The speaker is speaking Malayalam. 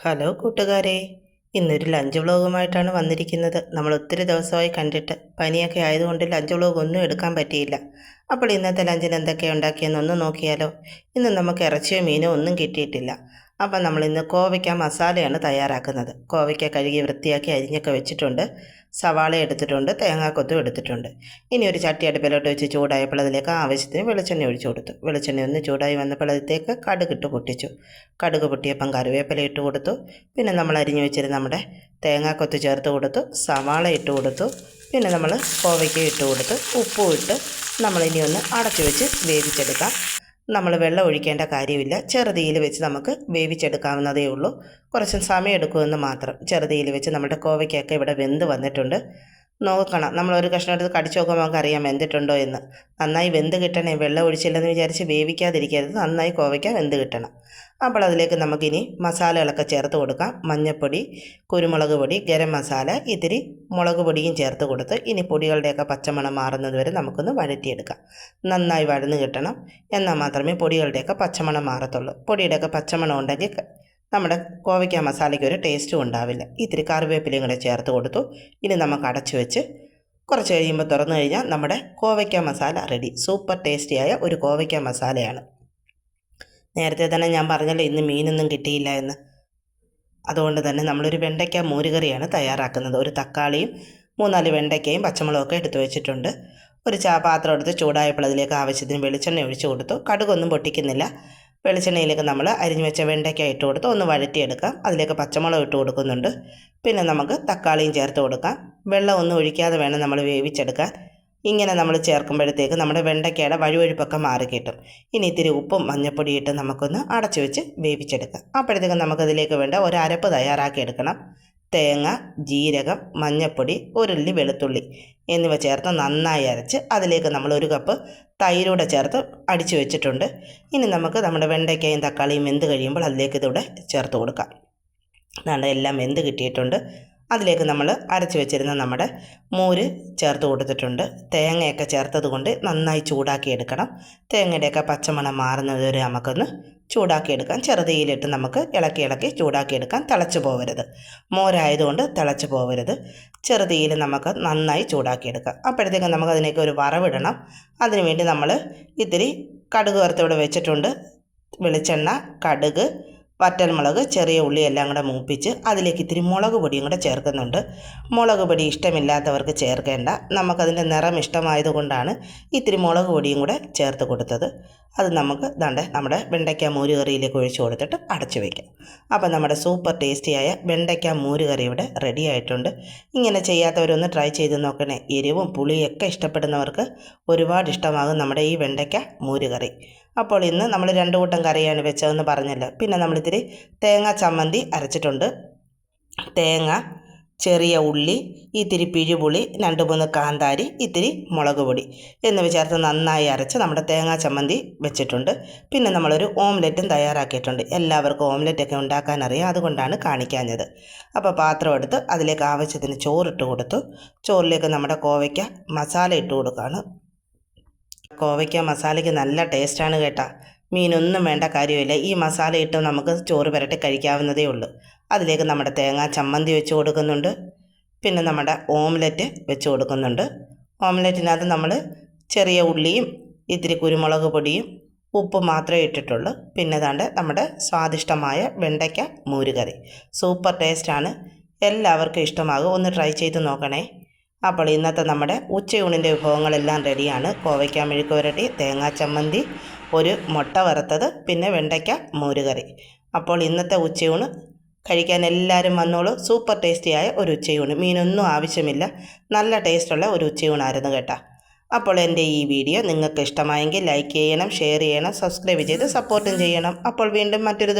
ഹലോ കൂട്ടുകാരെ, ഇന്നൊരു ലഞ്ച് വ്ളോഗുമായിട്ടാണ് വന്നിരിക്കുന്നത്. നമ്മൾ ഒത്തിരി ദിവസമായി കണ്ടിട്ട്. പനിയൊക്കെ ആയതുകൊണ്ട് ലഞ്ച് വ്ളോഗ് ഒന്നും എടുക്കാൻ പറ്റിയില്ല. അപ്പോൾ ഇന്നത്തെ ലഞ്ചിന് എന്തൊക്കെയാണ് ഉണ്ടാക്കിയെന്നൊന്ന് നോക്കിയാലോ. ഇന്ന് നമുക്ക് ഇറച്ചിയോ മീനോ ഒന്നും കിട്ടിയിട്ടില്ല. അപ്പം നമ്മളിന്ന് കോവയ്ക്ക മസാലയാണ് തയ്യാറാക്കുന്നത്. കോവയ്ക്ക കഴുകി വൃത്തിയാക്കി അരിഞ്ഞൊക്കെ വെച്ചിട്ടുണ്ട്. സവാള എടുത്തിട്ടുണ്ട്, തേങ്ങാക്കൊത്തും എടുത്തിട്ടുണ്ട്. ഇനി ഒരു ചട്ടി അടുപ്പിലോട്ട് വെച്ച് ചൂടായപ്പോൾ അതിലേക്ക് ആവശ്യത്തിന് വെളിച്ചെണ്ണ ഒഴിച്ചു കൊടുത്തു. വെളിച്ചെണ്ണ ഒന്ന് ചൂടായി വന്നപ്പോൾ അതിലേക്ക് കടുകിട്ട് പൊട്ടിച്ചു. കടുക് പൊട്ടിയപ്പം കറിവേപ്പില ഇട്ട് കൊടുത്തു. പിന്നെ നമ്മൾ അരിഞ്ഞു വെച്ചിരുന്ന നമ്മുടെ തേങ്ങാക്കൊത്ത് ചേർത്ത് കൊടുത്തു. സവാള ഇട്ട് കൊടുത്തു. പിന്നെ നമ്മൾ കോവയ്ക്ക ഇട്ട് കൊടുത്ത് ഉപ്പും ഇട്ട് നമ്മളിനി ഒന്ന് അടച്ചു വെച്ച് വേവിച്ചെടുക്കാം. നമ്മൾ വെള്ളം ഒഴിക്കേണ്ട കാര്യമില്ല. ചെറുതീയിൽ വെച്ച് നമുക്ക് വേവിച്ചെടുക്കാവുന്നതേ ഉള്ളൂ. കുറച്ച് സമയം എടുക്കുമെന്ന് മാത്രം. ചെറുതീയിൽ വെച്ച് നമ്മുടെ കോവയ്ക്കൊക്കെ ഇവിടെ വെന്ത് വന്നിട്ടുണ്ട്. നോക്കണം, നമ്മളൊരു കഷ്ണം എടുത്ത് കടിച്ചു നോക്കുമ്പോൾ നമുക്ക് അറിയാം വെന്തിട്ടുണ്ടോ എന്ന്. നന്നായി വെന്ത് കിട്ടണേ. വെള്ളം ഒഴിച്ചില്ലെന്ന് വിചാരിച്ച് വേവിക്കാതിരിക്കരുത്. നന്നായി കോവയ്ക്ക വെന്ത് കിട്ടണം. അപ്പോൾ അതിലേക്ക് നമുക്കിനി മസാലകളൊക്കെ ചേർത്ത് കൊടുക്കാം. മഞ്ഞൾപ്പൊടി, കുരുമുളക് പൊടി, ഗരം മസാല, ഇത്തിരി മുളക് പൊടിയും ചേർത്ത് കൊടുത്ത് ഇനി പൊടികളുടെയൊക്കെ പച്ചമണം മാറുന്നത് വരെ നമുക്കൊന്ന് വഴറ്റിയെടുക്കാം. നന്നായി വഴന്ന് കിട്ടണം. എന്നാൽ മാത്രമേ പൊടികളുടെയൊക്കെ പച്ചമണം മാറത്തുള്ളൂ. പൊടിയുടെയൊക്കെ പച്ചമണം ഉണ്ടെങ്കിൽ നമ്മുടെ കോവയ്ക്ക മസാലയ്ക്ക് ഒരു ടേസ്റ്റും ഉണ്ടാവില്ല. ഇത്തിരി കറിവേപ്പിലയും കൂടെ ചേർത്ത് കൊടുത്തു. ഇനി നമുക്ക് അടച്ചു വെച്ച് കുറച്ച് കഴിയുമ്പോൾ തുറന്നു കഴിഞ്ഞാൽ നമ്മുടെ കോവയ്ക്ക മസാല റെഡി. സൂപ്പർ ടേസ്റ്റിയായ ഒരു കോവയ്ക്ക മസാലയാണ്. നേരത്തെ തന്നെ ഞാൻ പറഞ്ഞല്ലോ ഇന്ന് മീനൊന്നും കിട്ടിയില്ല എന്ന്. അതുകൊണ്ട് തന്നെ നമ്മളൊരു വെണ്ടയ്ക്ക മോരുകറിയാണ് തയ്യാറാക്കുന്നത്. ഒരു തക്കാളിയും 3-4 വെണ്ടയ്ക്കയും പച്ചമുളകൊക്കെ എടുത്ത് വെച്ചിട്ടുണ്ട്. ഒരു പാത്രം എടുത്ത് ചൂടായപ്പോൾ അതിലേക്ക് ആവശ്യത്തിന് വെളിച്ചെണ്ണ ഒഴിച്ചു കൊടുത്തു. കടുകൊന്നും പൊട്ടിക്കുന്നില്ല. വെളിച്ചെണ്ണയിലേക്ക് നമ്മൾ അരിഞ്ഞു വെച്ച വെണ്ടയ്ക്ക ഇട്ട് കൊടുത്ത് ഒന്ന് വഴറ്റിയെടുക്കാം. അതിലേക്ക് പച്ചമുളക് ഇട്ട് കൊടുക്കുന്നുണ്ട്. പിന്നെ നമുക്ക് തക്കാളിയും ചേർത്ത് കൊടുക്കാം. വെള്ളം ഒന്നും ഒഴിക്കാതെ വേണം നമ്മൾ വേവിച്ചെടുക്കാൻ. ഇങ്ങനെ നമ്മൾ ചേർക്കുമ്പോഴത്തേക്ക് നമ്മുടെ വെണ്ടയ്ക്കയുടെ വഴുവഴുപ്പൊക്കെ മാറിക്കിട്ടും. ഇനി ഇത്തിരി ഉപ്പും മഞ്ഞൾപ്പൊടി ഇട്ട് നമുക്കൊന്ന് അടച്ചു വെച്ച് വേവിച്ചെടുക്കാം. അപ്പോഴത്തേക്ക് നമുക്കതിലേക്ക് വേണ്ട ഒരു അരപ്പ് തയ്യാറാക്കിയെടുക്കണം. തേങ്ങ, ജീരകം, മഞ്ഞൾപ്പൊടി, ഒരുള്ളി വെളുത്തുള്ളി എന്നിവ ചേർത്ത് നന്നായി അരച്ച് അതിലേക്ക് നമ്മൾ 1 കപ്പ് തൈരൂടെ ചേർത്ത് അടിച്ചു വെച്ചിട്ടുണ്ട്. ഇനി നമുക്ക് നമ്മുടെ വെണ്ടയ്ക്കയും തക്കാളിയും വെന്ത് കഴിയുമ്പോൾ അതിലേക്ക് ഇതിവിടെ ചേർത്ത് കൊടുക്കാം. എല്ലാം വെന്ത് കിട്ടിയിട്ടുണ്ട്. അതിലേക്ക് നമ്മൾ അരച്ച് വെച്ചിരുന്ന നമ്മുടെ മോര് ചേർത്ത് കൊടുത്തിട്ടുണ്ട്. തേങ്ങയൊക്കെ ചേർത്തത് കൊണ്ട് നന്നായി ചൂടാക്കിയെടുക്കണം. തേങ്ങയുടെയൊക്കെ പച്ചമണം മാറുന്നത് വരെ നമുക്കൊന്ന് ചൂടാക്കിയെടുക്കാം. ചെറുതീയിലിട്ട് നമുക്ക് ഇളക്കി ചൂടാക്കിയെടുക്കാം. തിളച്ച് പോകരുത്. മോരായതുകൊണ്ട് തിളച്ച് പോകരുത്. ചെറുതീയിൽ നമുക്ക് നന്നായി ചൂടാക്കിയെടുക്കാം. അപ്പോഴത്തേക്കും നമുക്കതിലേക്ക് ഒരു വറവിടണം. അതിനുവേണ്ടി നമ്മൾ ഇത്തിരി കടുക് വറുത്തിവിടെ വെച്ചിട്ടുണ്ട്. വെളിച്ചെണ്ണ, കടുക്, വറ്റൽമുളക്, ചെറിയ ഉള്ളി എല്ലാം കൂടെ മൂപ്പിച്ച് അതിലേക്ക് ഇത്തിരി മുളക് പൊടിയും കൂടെ ചേർക്കുന്നുണ്ട്. മുളക് പൊടി ഇഷ്ടമില്ലാത്തവർക്ക് ചേർക്കേണ്ട. നമുക്കതിൻ്റെ നിറം ഇഷ്ടമായതുകൊണ്ടാണ് ഇത്തിരി മുളക് പൊടിയും കൂടെ ചേർത്ത് കൊടുത്തത്. അത് നമുക്ക് നമ്മുടെ വെണ്ടയ്ക്ക മോര് കറിയിലേക്ക് ഒഴിച്ചു കൊടുത്തിട്ട് അടച്ചു വയ്ക്കാം. അപ്പോൾ നമ്മുടെ സൂപ്പർ ടേസ്റ്റിയായ വെണ്ടയ്ക്ക മോര് കറി ഇവിടെ റെഡി ആയിട്ടുണ്ട്. ഇങ്ങനെ ചെയ്യാത്തവരൊന്ന് ട്രൈ ചെയ്ത് നോക്കണേ. എരിവും പുളിയൊക്കെ ഇഷ്ടപ്പെടുന്നവർക്ക് ഒരുപാട് ഇഷ്ടമാകും നമ്മുടെ ഈ വെണ്ടയ്ക്ക മോര് കറി. അപ്പോൾ ഇന്ന് നമ്മൾ 2 കൂട്ടം കറിയാണ് വെച്ചതെന്ന് പറഞ്ഞല്ലോ. പിന്നെ നമ്മളിത്തിരി തേങ്ങ ചമ്മന്തി അരച്ചിട്ടുണ്ട്. തേങ്ങ, ചെറിയ ഉള്ളി, ഇത്തിരി പിഴുപുളി, 2-3 കാന്താരി, ഇത്തിരി മുളക് പൊടി എന്നിവ ചേർത്ത് നന്നായി അരച്ച് നമ്മുടെ തേങ്ങാ ചമ്മന്തി വെച്ചിട്ടുണ്ട്. പിന്നെ നമ്മളൊരു ഓംലെറ്റും തയ്യാറാക്കിയിട്ടുണ്ട്. എല്ലാവർക്കും ഓംലെറ്റൊക്കെ ഉണ്ടാക്കാൻ അറിയാം, അതുകൊണ്ടാണ് കാണിക്കാഞ്ഞത്. അപ്പോൾ പാത്രം എടുത്ത് അതിലേക്ക് ആവശ്യത്തിന് ചോറിട്ട് കൊടുത്തു. ചോറിലേക്ക് നമ്മുടെ കോവയ്ക്ക മസാല ഇട്ട് കൊടുക്കുകയാണ്. കോവയ്ക്ക മസാലയ്ക്ക് നല്ല ടേസ്റ്റാണ് കേട്ടോ. മീനൊന്നും വേണ്ട കാര്യമില്ല. ഈ മസാല ഇട്ട് നമുക്ക് ചോറ് പുരട്ടി കഴിക്കാവുന്നതേ ഉള്ളൂ. അതിലേക്ക് നമ്മുടെ തേങ്ങാ ചമ്മന്തി വെച്ച് കൊടുക്കുന്നുണ്ട്. പിന്നെ നമ്മുടെ ഓംലെറ്റ് വെച്ച് കൊടുക്കുന്നുണ്ട്. ഓംലെറ്റിനകത്ത് നമ്മൾ ചെറിയ ഉള്ളിയും ഇത്തിരി കുരുമുളക് പൊടിയും ഉപ്പ് മാത്രമേ ഇട്ടിട്ടുള്ളൂ. പിന്നെ നമ്മുടെ സ്വാദിഷ്ടമായ വെണ്ടയ്ക്ക മോരുകറി. സൂപ്പർ ടേസ്റ്റാണ്. എല്ലാവർക്കും ഇഷ്ടമാകും. ഒന്ന് ട്രൈ ചെയ്ത് നോക്കണേ. അപ്പോൾ ഇന്നത്തെ നമ്മുടെ ഉച്ചയൂണിൻ്റെ വിഭവങ്ങളെല്ലാം റെഡിയാണ്. കോവയ്ക്ക മെഴുക്ക് പുരട്ടി, തേങ്ങാ ചമ്മന്തി, ഒരു മുട്ട വറുത്തത്, പിന്നെ വെണ്ടയ്ക്ക മോരുകറി. അപ്പോൾ ഇന്നത്തെ ഉച്ചയൂണ് കഴിക്കാൻ എല്ലാവരും വന്നോളൂ. സൂപ്പർ ടേസ്റ്റിയായ ഒരു ഉച്ചയൂണ്. മീനൊന്നും ആവശ്യമില്ല. നല്ല ടേസ്റ്റുള്ള ഒരു ഉച്ചയൂണായിരുന്നു കേട്ടോ. അപ്പോൾ എൻ്റെ ഈ വീഡിയോ നിങ്ങൾക്ക് ഇഷ്ടമായെങ്കിൽ ലൈക്ക് ചെയ്യണം, ഷെയർ ചെയ്യണം, സബ്സ്ക്രൈബ് ചെയ്ത് സപ്പോർട്ടും ചെയ്യണം. അപ്പോൾ വീണ്ടും മറ്റൊരു